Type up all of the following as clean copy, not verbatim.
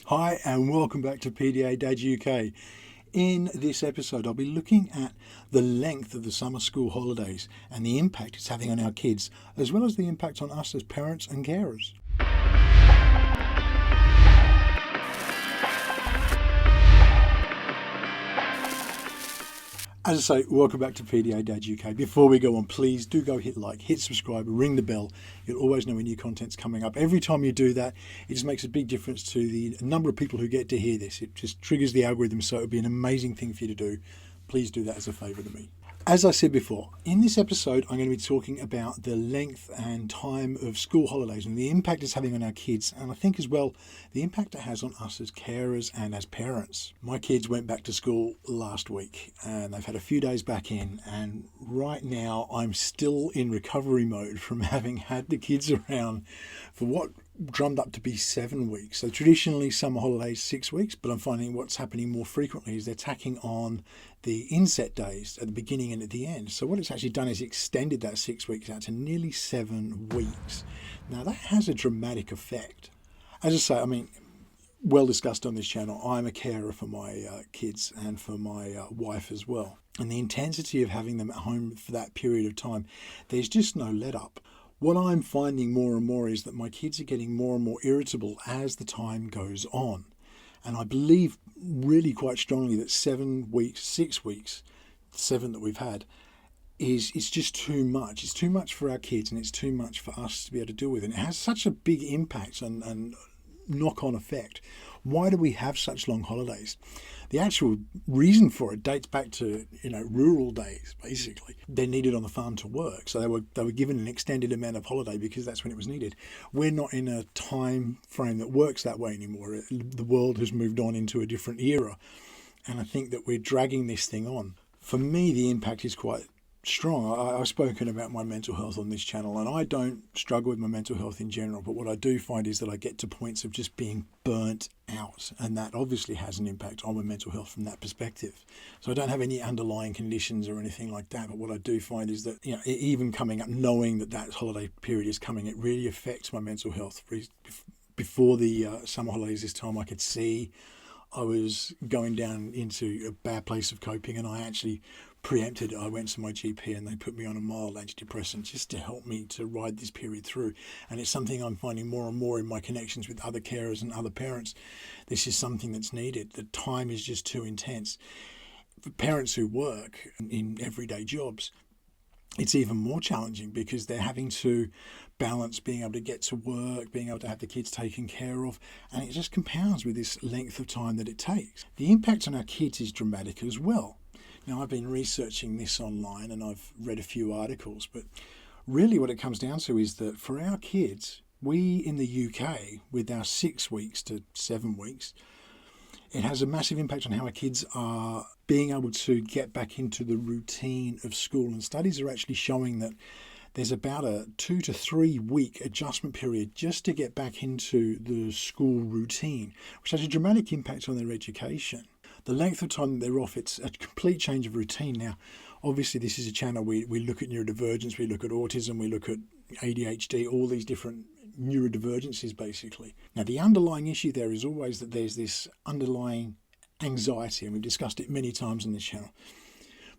Hi and welcome back to PDA Dad UK. In this episode, I'll be looking at the length of the summer school holidays and the impact it's having on our kids, as well as the impact on us as parents and carers. As I say, welcome back to PDA Dad UK. Before we go on, please do go hit like, hit subscribe, ring the bell. You'll always know when new content's coming up. Every time you do that, it just makes a big difference to the number of people who get to hear this. It just triggers the algorithm, so it'll be an amazing thing for you to do. Please do that as a favour to me. As I said before, in this episode, I'm going to be talking about the length and time of school holidays and the impact it's having on our kids, and I think as well, the impact it has on us as carers and as parents. My kids went back to school last week and they've had a few days back in, and right now I'm still in recovery mode from having had the kids around for what drummed up to be 7 weeks. So traditionally summer holidays 6 weeks, but I'm finding what's happening more frequently is they're tacking on the inset days at the beginning and at the end. So what it's actually done is extended that 6 weeks out to nearly 7 weeks. Now that has a dramatic effect. As I say, well discussed on this channel, I'm a carer for my kids and for my wife as well. And the intensity of having them at home for that period of time, there's just no let up. What I'm finding more and more is that my kids are getting more and more irritable as the time goes on. And I believe really quite strongly that 7 weeks, 6 weeks, 7 that we've had, it's just too much. It's too much for our kids and it's too much for us to be able to deal with. And it has such a big impact and knock-on effect. Why do we have such long holidays? The actual reason for it dates back to rural days. Basically, they're needed on the farm to work, so they were given an extended amount of holiday because that's when it was needed. We're not in a time frame that works that way anymore. The world has moved on into a different era, and I think that we're dragging this thing on. For me, the impact is quite strong. I've spoken about my mental health on this channel, and I don't struggle with my mental health in general, but what I do find is that I get to points of just being burnt out, and that obviously has an impact on my mental health from that perspective. So I don't have any underlying conditions or anything like that, but what I do find is that even coming up, knowing that holiday period is coming, it really affects my mental health. Before the summer holidays this time, I could see I was going down into a bad place of coping, and I actually preempted it. I went to my GP and they put me on a mild antidepressant just to help me to ride this period through. And it's something I'm finding more and more in my connections with other carers and other parents. This is something that's needed. The time is just too intense. For parents who work in everyday jobs, it's even more challenging because they're having to balance being able to get to work, being able to have the kids taken care of, and it just compounds with this length of time that it takes. The impact on our kids is dramatic as well. Now, I've been researching this online and I've read a few articles, but really what it comes down to is that for our kids, we in the UK, with our 6 weeks to 7 weeks, it has a massive impact on how our kids are being able to get back into the routine of school. And studies are actually showing that there's about a 2 to 3 week adjustment period just to get back into the school routine, which has a dramatic impact on their education. The length of time that they're off, it's a complete change of routine. Now, obviously, this is a channel we look at neurodivergence, we look at autism, we look at ADHD, all these different neurodivergencies, basically. Now, the underlying issue there is always that there's this underlying anxiety, and we've discussed it many times on this channel.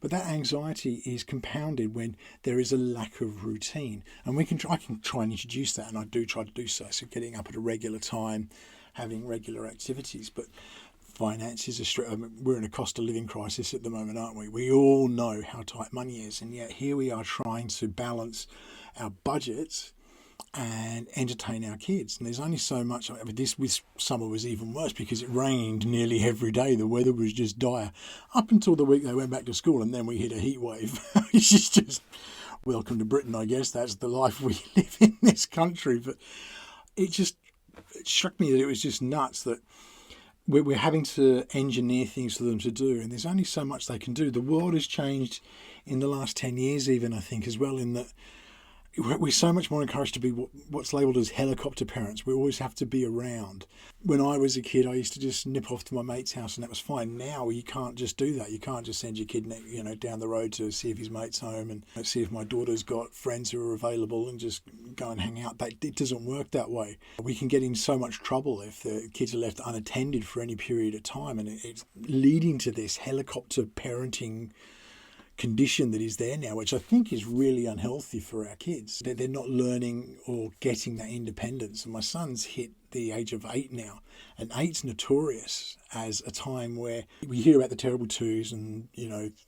But that anxiety is compounded when there is a lack of routine. And I can try and introduce that, and I do try to do so. So getting up at a regular time, having regular activities, but finances are we're in a cost of living crisis at the moment, aren't we? We all know how tight money is, and yet here we are trying to balance our budgets and entertain our kids. And there's only so much. This summer was even worse because it rained nearly every day. The weather was just dire up until the week they went back to school, and then we hit a heat wave. Which is just welcome to Britain, I guess. That's the life we live in this country. But it struck me that it was just nuts that we're having to engineer things for them to do, and there's only so much they can do. The world has changed in the last 10 years even, I think, as well, in that we're so much more encouraged to be what's labelled as helicopter parents. We always have to be around. When I was a kid, I used to just nip off to my mate's house and that was fine. Now you can't just do that. You can't just send your kid, down the road to see if his mate's home and see if my daughter's got friends who are available and just go and hang out. It doesn't work that way. We can get in so much trouble if the kids are left unattended for any period of time, and it's leading to this helicopter parenting condition that is there now, which I think is really unhealthy for our kids. They're not learning or getting that independence. And my son's hit the age of 8 now, and 8's notorious as a time where we hear about the terrible twos and,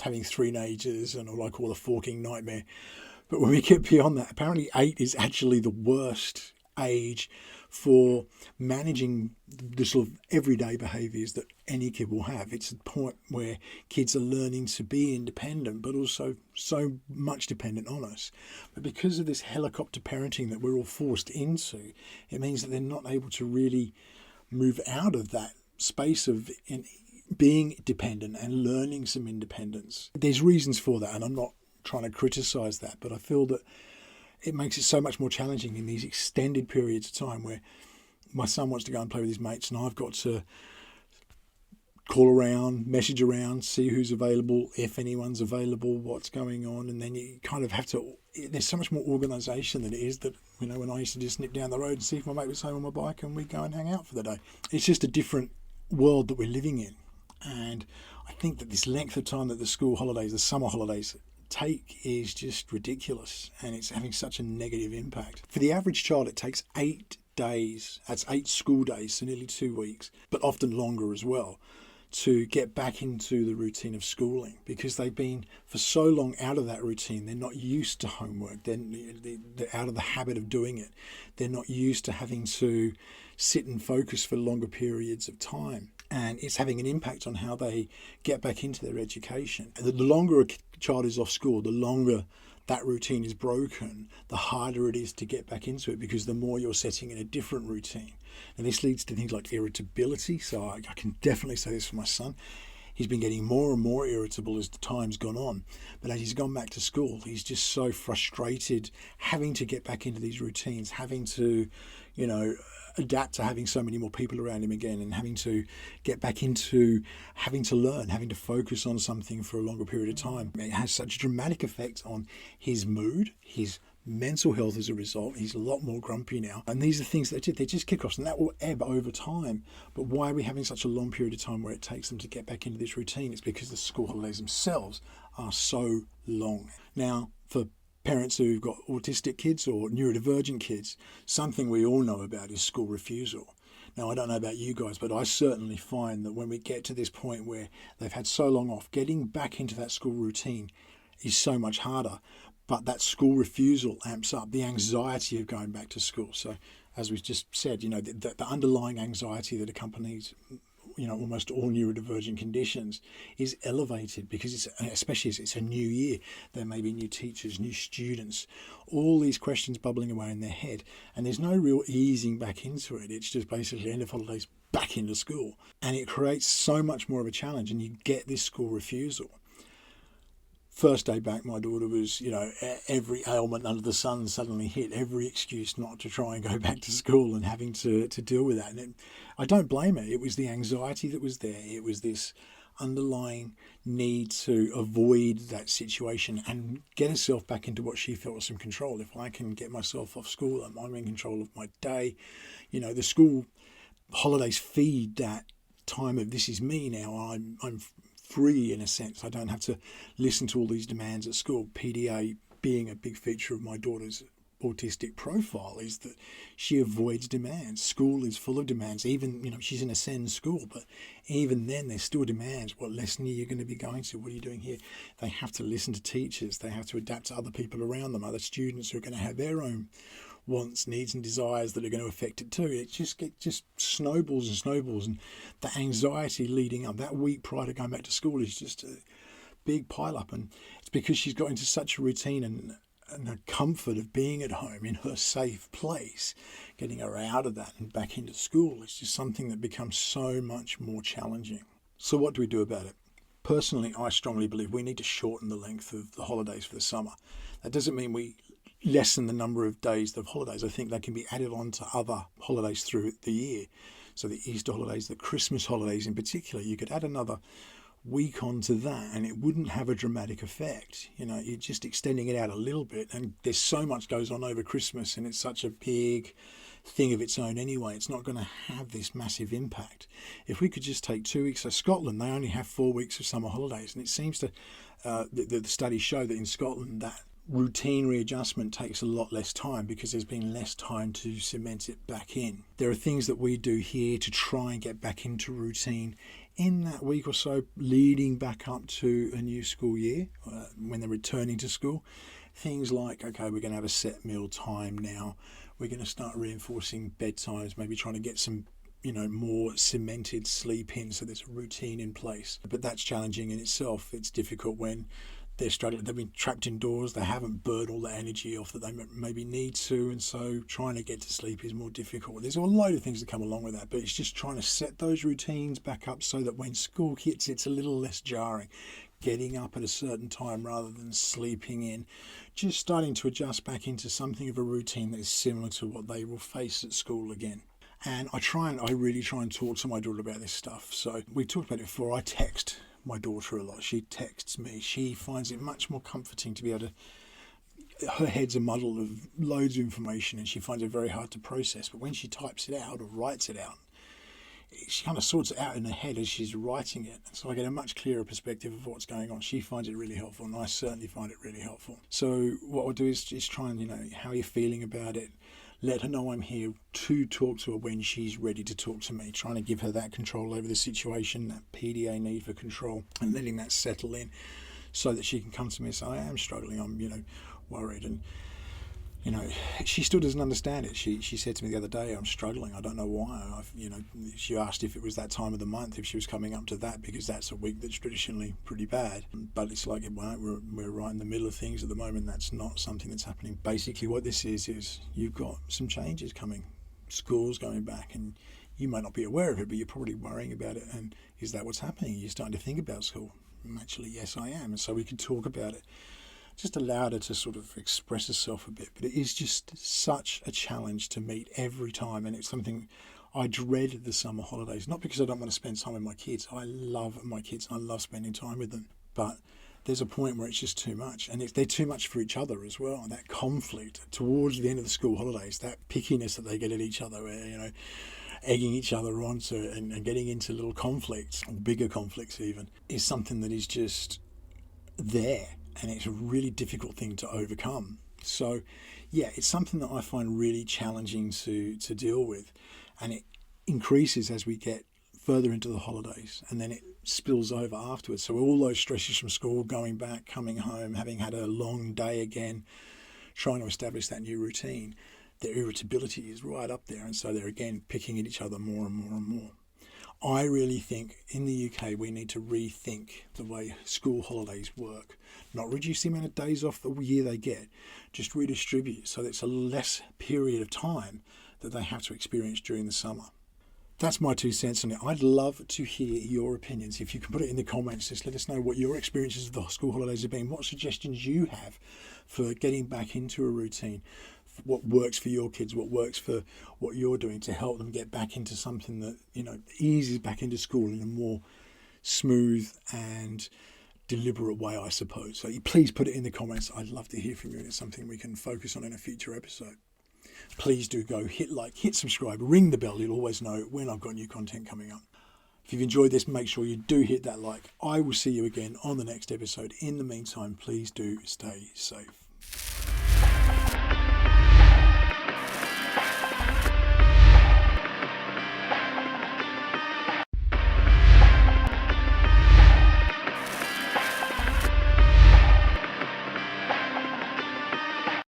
having threenagers and all I call a forking nightmare. But when we get beyond that, apparently 8 is actually the worst age for managing the sort of everyday behaviours that any kid will have. It's a point where kids are learning to be independent, but also so much dependent on us. But because of this helicopter parenting that we're all forced into, it means that they're not able to really move out of that space of being dependent and learning some independence. There's reasons for that, and I'm not trying to criticise that, but I feel that it makes it so much more challenging in these extended periods of time where my son wants to go and play with his mates and I've got to call around, message around, see who's available, if anyone's available, what's going on. And then you kind of have to, there's so much more organisation than it is that, when I used to just nip down the road and see if my mate was home on my bike and we'd go and hang out for the day. It's just a different world that we're living in. And I think that this length of time that the school holidays, the summer holidays, take is just ridiculous, and it's having such a negative impact. For the average child, it takes 8 days, that's 8 school days, so nearly 2 weeks, but often longer as well, to get back into the routine of schooling, because they've been for so long out of that routine. They're not used to homework, they're out of the habit of doing it. They're not used to having to sit and focus for longer periods of time. And it's having an impact on how they get back into their education. The longer a child is off school, the longer that routine is broken, the harder it is to get back into it, because the more you're setting in a different routine. And this leads to things like irritability. So I can definitely say this for my son. He's been getting more and more irritable as the time's gone on. But as he's gone back to school, he's just so frustrated having to get back into these routines, having to, adapt to having so many more people around him again, and having to get back into having to learn, having to focus on something for a longer period of time. It has such a dramatic effect on his mood, his mental health as a result. He's a lot more grumpy now. And these are things that they just kick off, and that will ebb over time. But why are we having such a long period of time where it takes them to get back into this routine? It's because the school holidays themselves are so long. Now, for parents who've got autistic kids or neurodivergent kids, something we all know about is school refusal. Now, I don't know about you guys, but I certainly find that when we get to this point where they've had so long off, getting back into that school routine is so much harder. But that school refusal amps up the anxiety of going back to school. So, as we just said, the underlying anxiety that accompanies almost all neurodivergent conditions is elevated, because especially as it's a new year, there may be new teachers, new students, all these questions bubbling away in their head, and there's no real easing back into it. It's just basically end of holidays, back into school, and it creates so much more of a challenge, and you get this school refusal. First day back, my daughter was, every ailment under the sun suddenly hit, every excuse not to try and go back to school, and having to deal with that. And I don't blame her. It was the anxiety that was there. It was this underlying need to avoid that situation and get herself back into what she felt was some control. If I can get myself off school, I'm in control of my day. The school holidays feed that time of this is me now. I'm free in a sense. I don't have to listen to all these demands at school. PDA being a big feature of my daughter's autistic profile is that she avoids demands. School is full of demands. Even, she's in a SEND school, but even then there's still demands. What lesson are you going to be going to? What are you doing here? They have to listen to teachers. They have to adapt to other people around them, other students who are going to have their own wants, needs and desires that are going to affect it too. It just snowballs and snowballs, and the anxiety leading up that week prior to going back to school is just a big pile up, and it's because she's got into such a routine and a comfort of being at home in her safe place. Getting her out of that and back into school is just something that becomes so much more challenging. So what do we do about it? Personally, I strongly believe we need to shorten the length of the holidays for the summer. That doesn't mean we lessen the number of days of holidays. I think they can be added on to other holidays through the year. So the Easter holidays, the Christmas holidays in particular, you could add another week onto that and it wouldn't have a dramatic effect. You're just extending it out a little bit, and there's so much goes on over Christmas and it's such a big thing of its own anyway. It's not going to have this massive impact. If we could just take 2 weeks, so Scotland, they only have 4 weeks of summer holidays, and it seems to, the studies show that in Scotland that routine readjustment takes a lot less time because there's been less time to cement it back in. There are things that we do here to try and get back into routine in that week or so leading back up to a new school year, when they're returning to school. Things like, okay, we're going to have a set meal time now. We're going to start reinforcing bedtimes, maybe trying to get some more cemented sleep in so there's a routine in place. But that's challenging in itself. It's difficult when they're struggling, they've been trapped indoors, they haven't burned all the energy off that they maybe need to, and so trying to get to sleep is more difficult. There's a load of things that come along with that, but it's just trying to set those routines back up so that when school hits, it's a little less jarring. Getting up at a certain time rather than sleeping in, just starting to adjust back into something of a routine that is similar to what they will face at school again. And I really try and talk to my daughter about this stuff. So we talked about it before. I text my daughter a lot. She texts me. She finds it much more comforting to be able to, her head's a muddle of loads of information and she finds it very hard to process. But when she types it out or writes it out, she kind of sorts it out in her head as she's writing it. So I get a much clearer perspective of what's going on. She finds it really helpful, and I certainly find it really helpful. So what I'll do is try and, how are you feeling about it? Let her know I'm here to talk to her when she's ready to talk to me, trying to give her that control over the situation, that PDA need for control, and letting that settle in so that she can come to me and say, I am struggling, I'm, worried. And, she still doesn't understand it. She said to me the other day, I'm struggling. I don't know why. She asked if it was that time of the month, if she was coming up to that, because that's a week that's traditionally pretty bad. But it's like, we're right in the middle of things at the moment. That's not something that's happening. Basically what this is you've got some changes coming. School's going back, and you might not be aware of it, but you're probably worrying about it. And is that what's happening? You're starting to think about school. And actually, yes, I am. And so we could talk about it. Just allowed her to sort of express herself a bit, but it is just such a challenge to meet every time, and it's something I dread the summer holidays, not because I don't want to spend time with my kids. I love my kids and I love spending time with them, but there's a point where it's just too much, and they're too much for each other as well. And that conflict towards the end of the school holidays, that pickiness that they get at each other, where, egging each other on and getting into little conflicts, or bigger conflicts even, is something that is just there. And it's a really difficult thing to overcome. So, yeah, it's something that I find really challenging to deal with. And it increases as we get further into the holidays, and then it spills over afterwards. So all those stresses from school, going back, coming home, having had a long day again, trying to establish that new routine, their irritability is right up there. And so they're again picking at each other more and more and more. I really think in the UK we need to rethink the way school holidays work. Not reduce the amount of days off the year they get, just redistribute so that it's a less period of time that they have to experience during the summer. That's my 2 cents on it. I'd love to hear your opinions. If you can put it in the comments, just let us know what your experiences of the school holidays have been, what suggestions you have for getting back into a routine, what works for your kids, what works for what you're doing to help them get back into something that, eases back into school in a more smooth and deliberate way, I suppose. So please put it in the comments. I'd love to hear from you, and it's something we can focus on in a future episode. Please do go hit like, hit subscribe, ring the bell. You'll always know when I've got new content coming up. If you've enjoyed this, make sure you do hit that like. I will see you again on the next episode. In the meantime, please do stay safe.